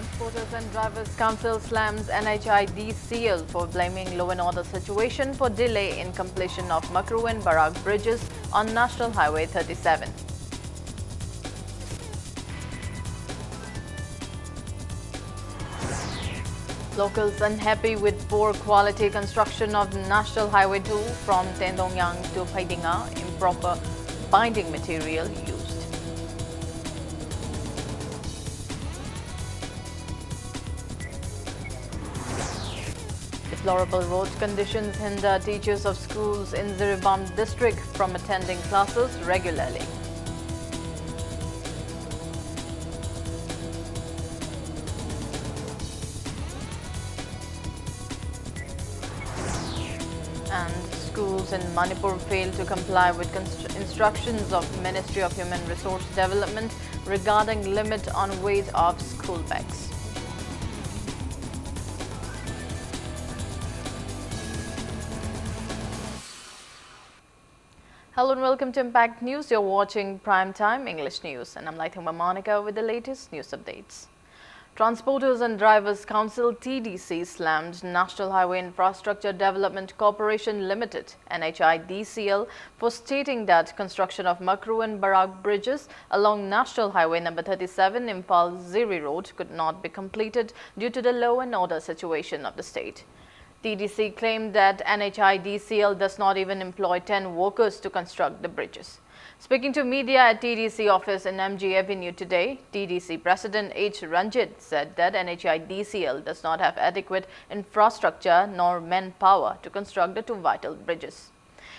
Transporters and Drivers Council slams NHIDCL for blaming law and order situation for delay in completion of Makru and Barak bridges on National Highway 37. Locals unhappy with poor quality construction of National Highway 2 from Tendongyang to Phaidinga, improper binding material used. Deplorable road conditions hinder teachers of schools in Ziribam district from attending classes regularly. And schools in Manipur failed to comply with instructions of Ministry of Human Resource Development regarding limit on weight of school bags. Hello and welcome to Impact News. You're watching Primetime English News and I'm Laithima Monica with the latest news updates. Transporters and Drivers Council TDC slammed National Highway Infrastructure Development Corporation Limited NHIDCL for stating that construction of Makru and Barak bridges along National Highway number 37 Imphal-Ziri Road could not be completed due to the law and order situation of the state. TDC claimed that NHIDCL does not even employ 10 workers to construct the bridges. Speaking to media at TDC office in MG Avenue today, TDC President H. Ranjit said that NHIDCL does not have adequate infrastructure nor manpower to construct the two vital bridges.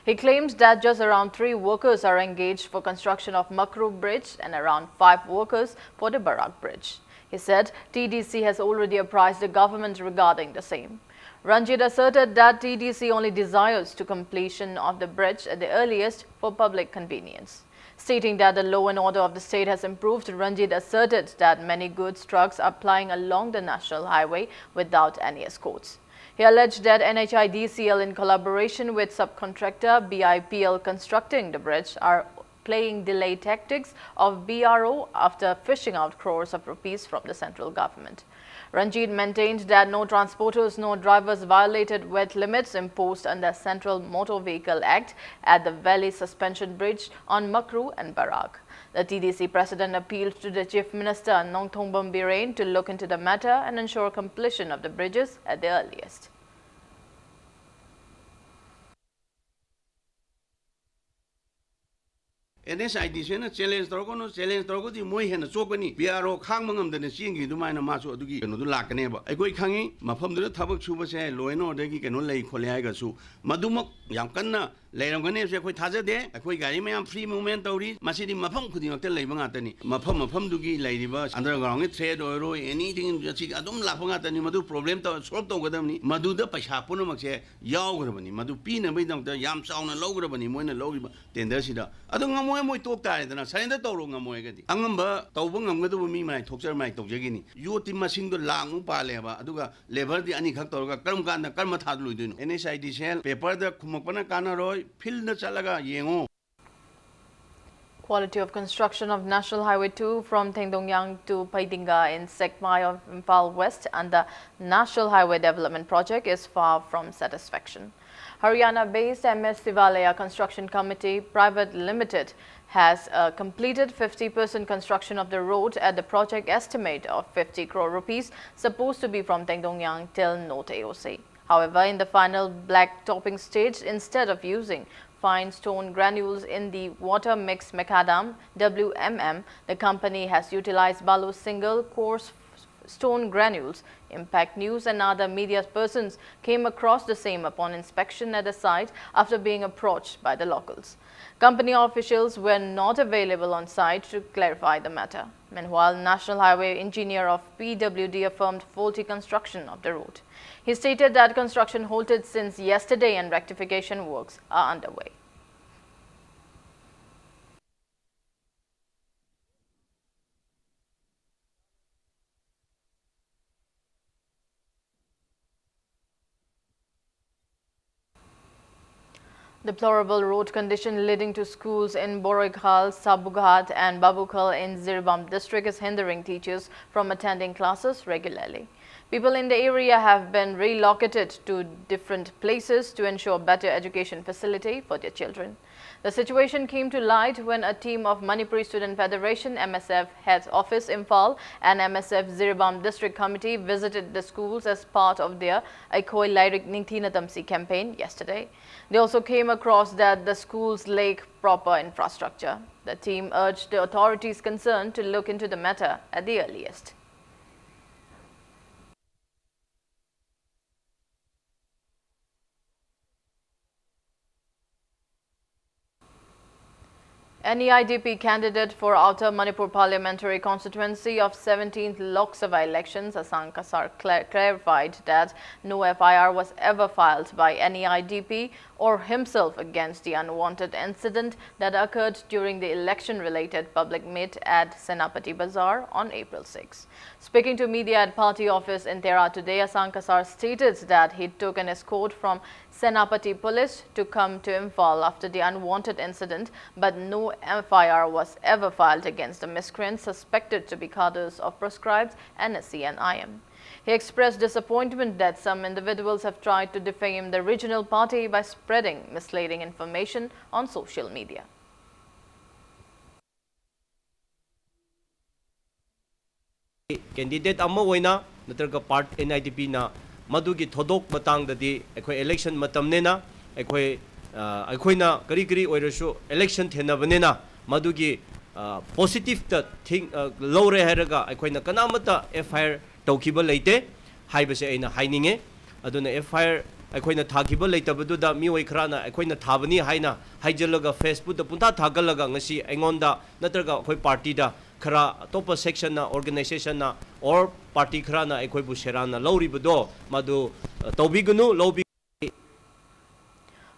He claims that just around 3 workers are engaged for construction of Makru Bridge and around 5 workers for the Barak Bridge. He said TDC has already apprised the government regarding the same. Ranjit asserted that TDC only desires to completion of the bridge at the earliest for public convenience. Stating that the law and order of the state has improved, Ranjit asserted that many goods trucks are plying along the national highway without any escorts. He alleged that NHIDCL in collaboration with subcontractor BIPL constructing the bridge are playing delay tactics of BRO after fishing out crores of rupees from the central government. Ranjit maintained that no transporters nor drivers violated weight limits imposed under Central Motor Vehicle Act at the Valley Suspension Bridge on Makru and Barak. The TDC president appealed to the Chief Minister Nongthongbam Biren to look into the matter and ensure completion of the bridges at the earliest. NSIDC challenge challenge di moi hen chokani BRO khangmangam de chingi dumaina masu adugi kenu du lakane ba agoi khangi mafam du thabak chuba se loin order gi kenu lei khole ai ga su madumok yam kanna leiramgane se khoi thajade akhoi gari mayam free movement tawri masidi mafam khuding te leiba nga tani mafam du gi leiriba underground ni thread oiro anything chi adum lakha tani madu problem to solve to gadamni madu da paisa punamak se yaw grabani madu pina bai dang ta yam chauna lograbani moina logriba tender sida adung moi talk taidana surrender tawro ngamoy gadi angamba tawba ngamgadu mi mai thokjar mai tawjagini yoti masing do langu paleba aduga level di ani khak tawga karam kan karma thad luidino NSID cell paper da khumakpana kanaroi field na chalaga yengo. Quality of construction of National Highway 2 from Tendongyang to Phaidinga in Sekmai of Imphal West and the National Highway Development Project is far from satisfaction. Haryana-based MS Sivalaya Construction Committee Private Limited has completed 50% construction of the road at the project estimate of 50 crore rupees, supposed to be from Tendongyang till Note AOC. However, in the final black topping stage, instead of using fine stone granules in the water mix macadam WMM, the company has utilized Balu single coarse stone granules. Impact News and other media persons came across the same upon inspection at the site after being approached by the locals. Company officials were not available on site to clarify the matter. Meanwhile, National Highway engineer of PWD affirmed faulty construction of the road. He stated that construction halted since yesterday and rectification works are underway. Deplorable road condition leading to schools in Boroikhal, Sabughat and Babukal in Zirbam district is hindering teachers from attending classes regularly. People in the area have been relocated to different places to ensure better education facility for their children. The situation came to light when a team of Manipur Student Federation MSF head office Imphal and MSF Zirbam district committee visited the schools as part of their Aikoi Lyric Ningthinatamsi campaign yesterday. They also came across that the schools lack proper infrastructure. The team urged the authorities concerned to look into the matter at the earliest. NEIDP candidate for Outer Manipur Parliamentary Constituency of 17th Lok Sabha elections, Asang Kasar, clarified that no FIR was ever filed by NEIDP or himself against the unwanted incident that occurred during the election-related public meet at Senapati Bazaar on April 6. Speaking to media at party office in Tera today, Asang Kasar stated that he took an escort from Senapati police to come to Imphal after the unwanted incident, but no FIR was ever filed against the miscreants suspected to be cadres of proscribed NSC and IM. He expressed disappointment that some individuals have tried to defame the regional party by spreading misleading information on social media. Candidate amma oina natraga part NIDP na madugi thodok batang dadi ekhoi election matamne na ekhoi na kari oirasu election thenabane na madugi positive ta thing lore heraga ekhoi na kanamata FIR tawkiba leite haibase aina haininge aduna FIR ekhoi na thakiba leitabadu da mioi khrana ekhoi na thabani haina haijalaga Facebook da punta thagalaga ngasi engonda natraga ekhoi party da khara topa section na organization na or party khara na ekhoi bu serana lauribudo madu tawbigunu lobi.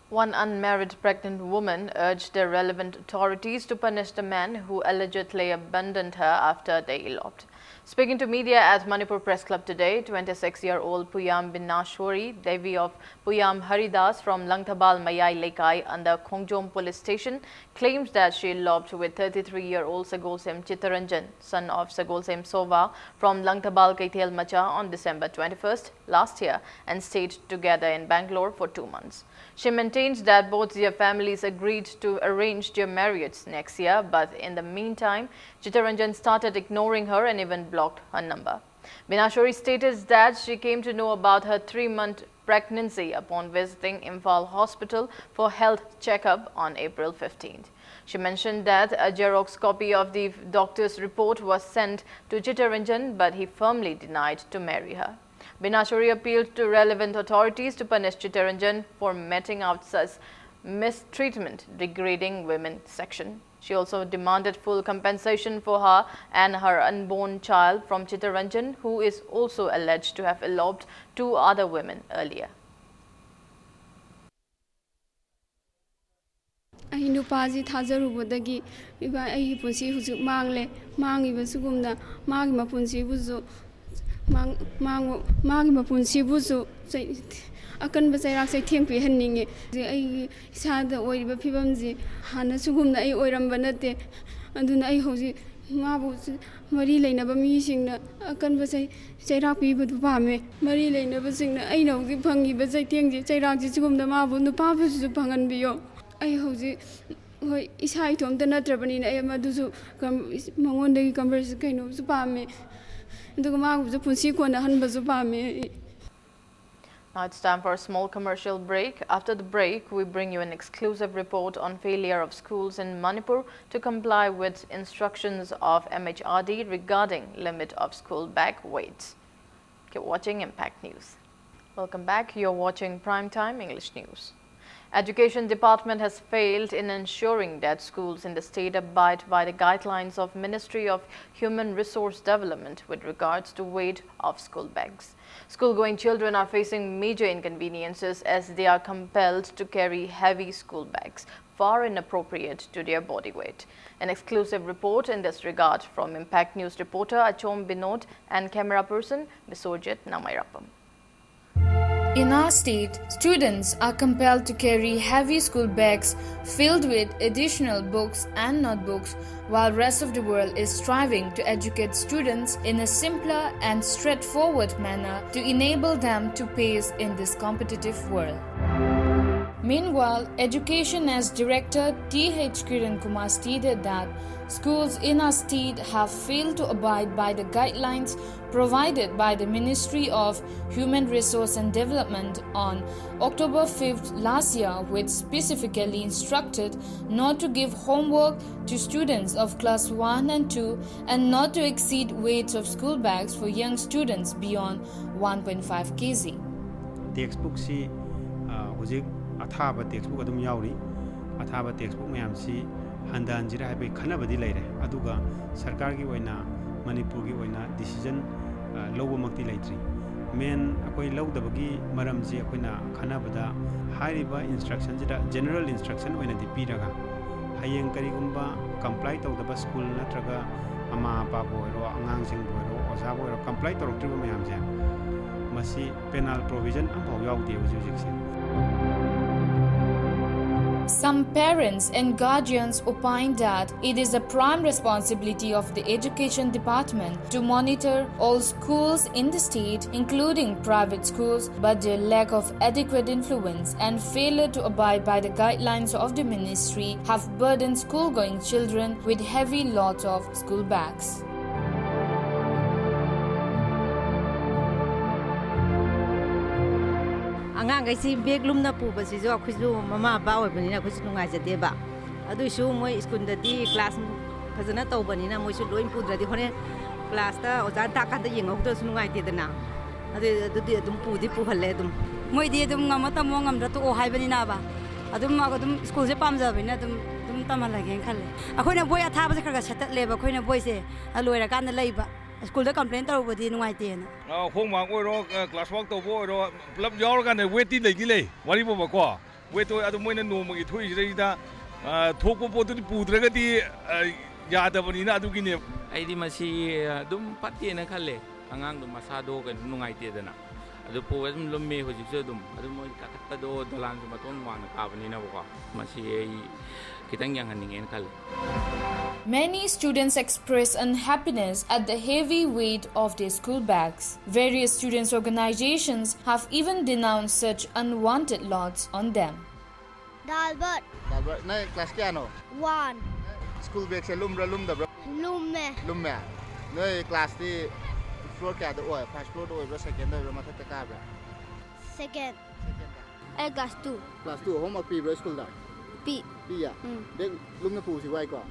One unmarried pregnant woman urged the relevant authorities to punish the man who allegedly abandoned her after they eloped. Speaking to media at Manipur Press Club today, 26-year-old Puyam Binashwari, Devi of Puyam Haridas from Langthabal Mayai Lekai under Khongjom Police Station, claims that she eloped with 33-year-old Sagolsem Chitaranjan, son of Sagolsem Sova, from Langthabal Kaithel Macha on December 21st last year and stayed together in Bangalore for 2 months. She maintains that both their families agreed to arrange their marriage next year, but in the meantime, Chitaranjan started ignoring her and even blocked her number. Binashwari stated that she came to know about her 3-month pregnancy upon visiting Imphal Hospital for health checkup on April 15th. She mentioned that a Xerox copy of the doctor's report was sent to Chitaranjan, but he firmly denied to marry her. Binashwari appealed to relevant authorities to punish Chitaranjan for meting out such mistreatment, degrading women section. She also demanded full compensation for her and her unborn child from Chitaranjan, who is also alleged to have eloped 2 other women earlier. I nupaji thajarubodagi iba ai punsi huzuk mangle mangi basugumna magi mapunsi buzu magi mapunsi buzu akan basairak sai thengpi hanninge je ai isada oiriba phibamji hana sugumna ai oiramba nate aduna ai hoji mabu mari leinaba mi singna akan basai chairak pibadu pame mari leinaba singna ai nauji phangi basai thengji chairak ji sugumna mabu nupa busu phangan biyo ai hoji hoi isai thomta natrabani na ai madusu mangondagi converse kaino su pame nduga magu ju punsi kona hanbasu pame. Now it's time for a small commercial break. After the break, we bring you an exclusive report on failure of schools in Manipur to comply with instructions of MHRD regarding limit of school bag weights. Keep watching Impact News. Welcome back. You're watching Primetime English News. Education Department has failed in ensuring that schools in the state abide by the guidelines of Ministry of Human Resource Development with regards to weight of school bags. School-going children are facing major inconveniences as they are compelled to carry heavy school bags, far inappropriate to their body weight. An exclusive report in this regard from Impact News reporter Achom Binod and camera person Bisojit Namairapam. In our state, students are compelled to carry heavy school bags filled with additional books and notebooks, while rest of the world is striving to educate students in a simpler and straightforward manner to enable them to pace in this competitive world. Meanwhile, Education as Director T.H. Kiran Kumar stated that schools in our state have failed to abide by the guidelines provided by the Ministry of Human Resource and Development on October 5th last year, which specifically instructed not to give homework to students of class 1 and 2 and not to exceed weights of school bags for young students beyond 1.5 kg. Textbook si hujik athaba textbook adum yauri athaba textbook mayam si handan jira hai be khana badi leire aduga sarkar gi oina Manipur gi oina decision lobo makti leitri main akoi lawdabagi maram ji akoina khana bada hariba instruction jira general instruction oina di piraga hayeng kari gumba comply tawdaba school natraga ama pa boiro angang sing boiro oja boiro comply toroktriba mayam je masi penal provision amho yawde ujujikse. Some parents and guardians opine that it is the prime responsibility of the Education Department to monitor all schools in the state, including private schools, but their lack of adequate influence and failure to abide by the guidelines of the ministry have burdened school-going children with heavy loads of school bags. Angang kasi bag lumna po ba si jo akhisu mama ba oi bani na akhisu nungai jate ba adu su moi school da di class phajana taw bani na moi su loin pu dradi hone class ta oja ta kan da yengok to su nungai te dana adu di adum pu di pu halle dum moi di dum ngam ta mo ngam ra to o hai bani na ba adum ma adum school je pam ja bani na dum tam la gen khalle akhoi na boy atha ba se khara setat le ba khoi na boy se aloi ra kan lai ba school da complain taw ba di nungai te na khong mang oi ro class work to bo ro plap yaw kan wait ti lei gi lei wari bo ba ko wait to adu moi na no ma gi thui ji da thok po tu pu dra ga di ya da bani na adu gi ne ai di ma si dum patti na khalle angang dum masa do kan nungai te da na adu po dum lom me ho ji se dum adu moi ka ta do dalan ma ton wa na ka bani na ba ko ma si ai kitang yang haning en khalle. Many students express unhappiness at the heavy weight of their school bags. Various students' organizations have even denounced such unwanted loads on them. Dalbert. Dalbert, nay class kya no? 1. School bag se lum da bro. Lum me. Lum me. Nay class ti floor kya do oi, first floor do oi bro, second do bro, matha ta ka bro. Second. I class 2. Class 2 homework pi bro school da. P. Pi ya. Bag lum na pu si wai ko.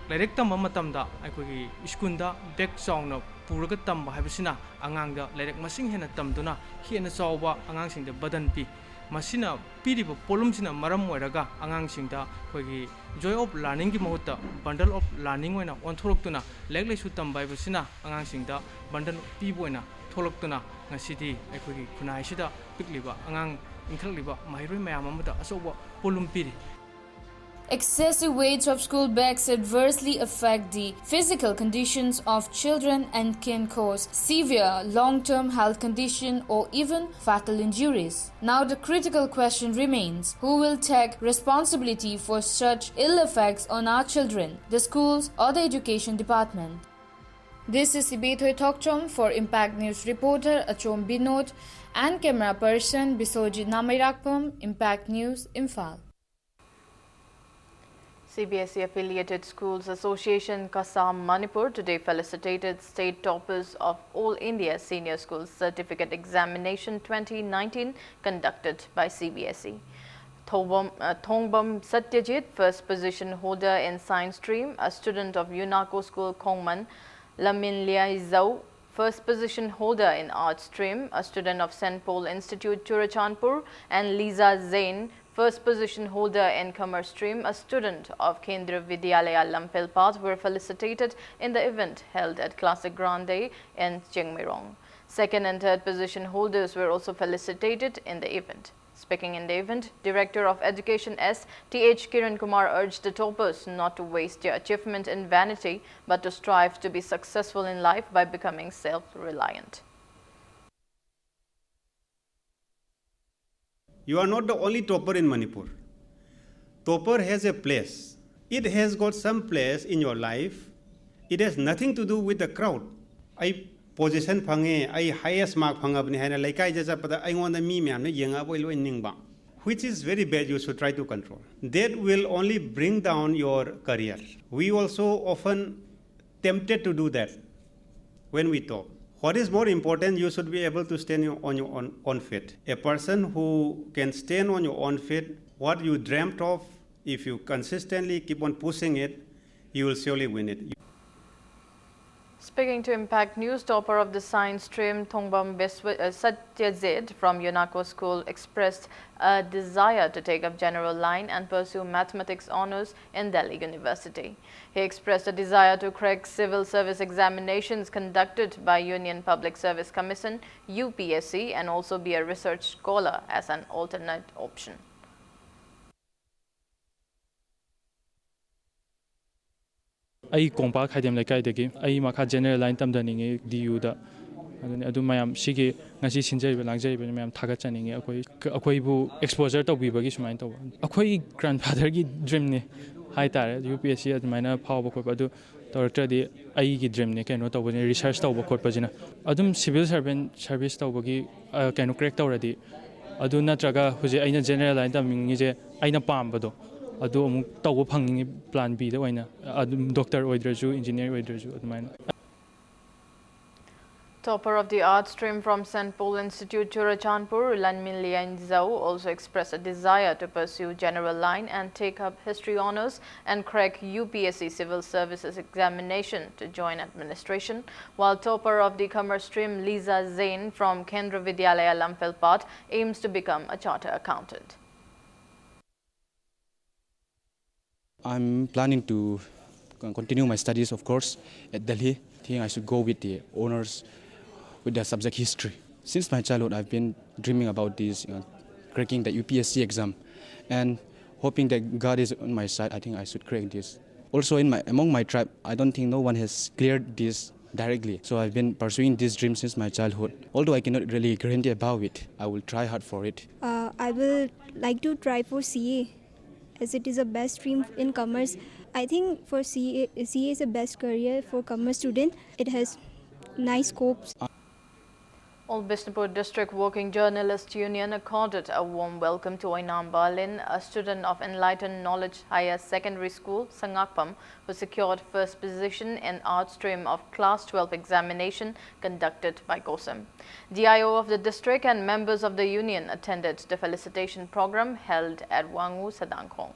Lairek tamba matamda aikoi skunda bag chawna puraga tamba haibasina angangda lairek masing hena tamduna hena chawba angangsingda badan pi masina piriba polumsina maram oiraga angangsingda koigi joy of learning gi mahutta bundle of learning oina onthoroktuna lairek laisu tamba haibasina angangsingda bundle pi boina tholoktuna ngasidi aikoi khunai sida pikliba angang inkhakliba mairoi mayam amada asoba polum piri. Excessive weights of school bags adversely affect the physical conditions of children and can cause severe long-term health condition or even fatal injuries. Now the critical question remains, who will take responsibility for such ill effects on our children, the schools or the education department? This is Sibethoy Tokchom for Impact News reporter Achom Binod and camera person Bisojit Namairakpam, Impact News, Imphal. CBSE affiliated schools association Kasam Manipur today felicitated state toppers of All India Senior Schools Certificate Examination 2019 conducted by CBSE. Thongbam Satyajit, first position holder in science stream, a student of UNACO School Kongman. Lamin Liai Zhou, first position holder in art stream, a student of St. Paul Institute Churachandpur, and Lisa Zain, first position holder in commerce stream, a student of Kendra Vidyalaya Lampilpat, were felicitated in the event held at Classic Grande in Chingmirong. Second and third position holders were also felicitated in the event. Speaking in the event, Director of Education S. T.H. Kiran Kumar urged the toppers not to waste their achievement in vanity, but to strive to be successful in life by becoming self-reliant. You are not the only topper in Manipur. Topper has a place. It has got some place in your life. It has nothing to do with the crowd. I position phange, I highest mark phangabni haina laikai jaja pada aingonda mi myam na yenga boi loi ningba, which is very bad. You should try to control. That will only bring down your career. We also often tempted to do that when we talk. What is more important, you should be able to stand on your own feet. A person who can stand on your own feet, what you dreamt of, if you consistently keep on pushing it, you will surely win it. Speaking to Impact News, topper of the science stream Thongbam Satyajit from UNACO School expressed a desire to take up general line and pursue mathematics honors in Delhi University. He expressed a desire to crack civil service examinations conducted by Union Public Service Commission (UPSC) and also be a research scholar as an alternate option. I Kompa Khaidem Laikai degi, I Maka general line tam daningi DU da. Adu mayam shigi ngasi sinjai belangjai be mayam thaga chaningi akoi bu exposure to bi bagi sumain to. Akoi grandfather gi dream ni hai tare UPSC admaina phawba khop adu director di ai gi dream ni kaino to bani research to khop pajina. Adum civil servant service to bagi kaino crack to radi. Adu natraga huji aina general line tam mingi je aina pambado. Plan B doctor engineer Topper of the art stream from St. Paul Institute, Churachandpur, Lanmin Lian Zhao also expressed a desire to pursue general line and take up history honors and crack UPSC civil services examination to join administration, while topper of the commerce stream Lisa Zain from Kendra Vidyalaya Lampelpat aims to become a charter accountant. I'm planning to continue my studies, of course, at Delhi. I think I should go with the honors with the subject history. Since my childhood, I've been dreaming about this, cracking the UPSC exam, and hoping that God is on my side. I think I should crack this. Also, among my tribe, I don't think no one has cleared this directly. So I've been pursuing this dream since my childhood. Although I cannot really guarantee about it, I will try hard for it. I will like to try for CA. As it is a best stream in commerce. I think for CA is a best career for commerce student. It has nice scopes. All Bishnupur District Working Journalists Union accorded a warm welcome to Oinam Balin, a student of Enlightened Knowledge Higher Secondary School, Sangakpam, who secured first position in art stream of Class 12 examination conducted by COSEM. DIO of the district and members of the union attended the felicitation program held at Wangu, Sadangkhong.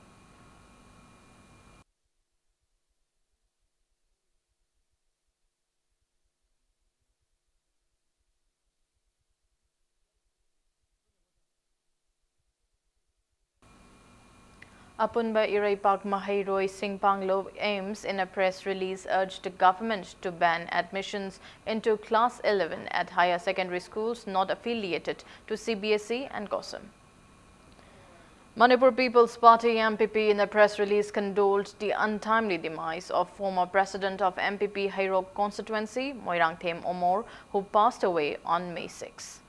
Apunba Iraipak Mahairoi Singpanglo aims in a press release urged the government to ban admissions into Class 11 at higher secondary schools not affiliated to CBSE and COSEM. Manipur People's Party MPP in a press release condoled the untimely demise of former president of MPP Hairok constituency, Moirangthem Omor, who passed away on May 6.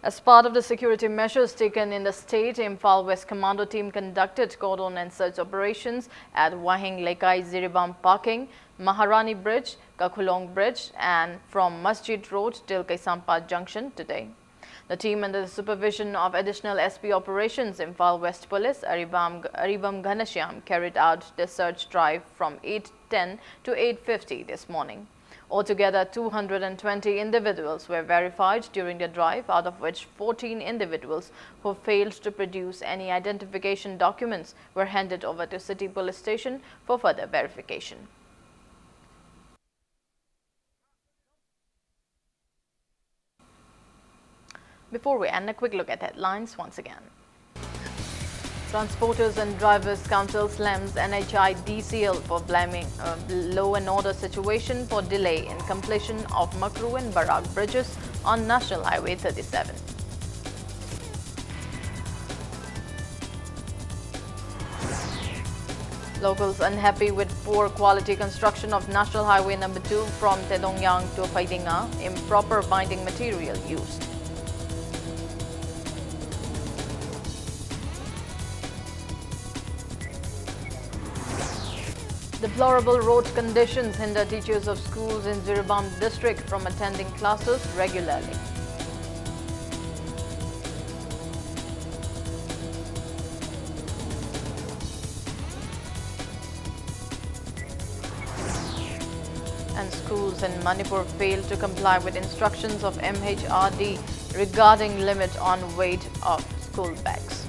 As part of the security measures taken in the state, Imphal West Commando team conducted cordon and search operations at Wahing Lekai Ziribam Parking, Maharani Bridge, Kakulong Bridge and from Masjid Road till Kaisampa Junction today. The team under the supervision of additional SP operations Imphal West Police, Aribam Ghanashyam carried out the search drive from 8:10 to 8:50 this morning. Altogether, 220 individuals were verified during the drive, out of which 14 individuals who failed to produce any identification documents were handed over to City Police Station for further verification. Before we end, a quick look at headlines once again. Transporters and Drivers Council slams NHIDCL for blaming law and order situation for delay in completion of Makru and Barak bridges on National Highway 37. Locals unhappy with poor quality construction of National Highway number 2 from Tedongyang to Faidinga, improper binding material used. Deplorable road conditions hinder teachers of schools in Jiribam district from attending classes regularly. And schools in Manipur failed to comply with instructions of MHRD regarding limit on weight of school bags.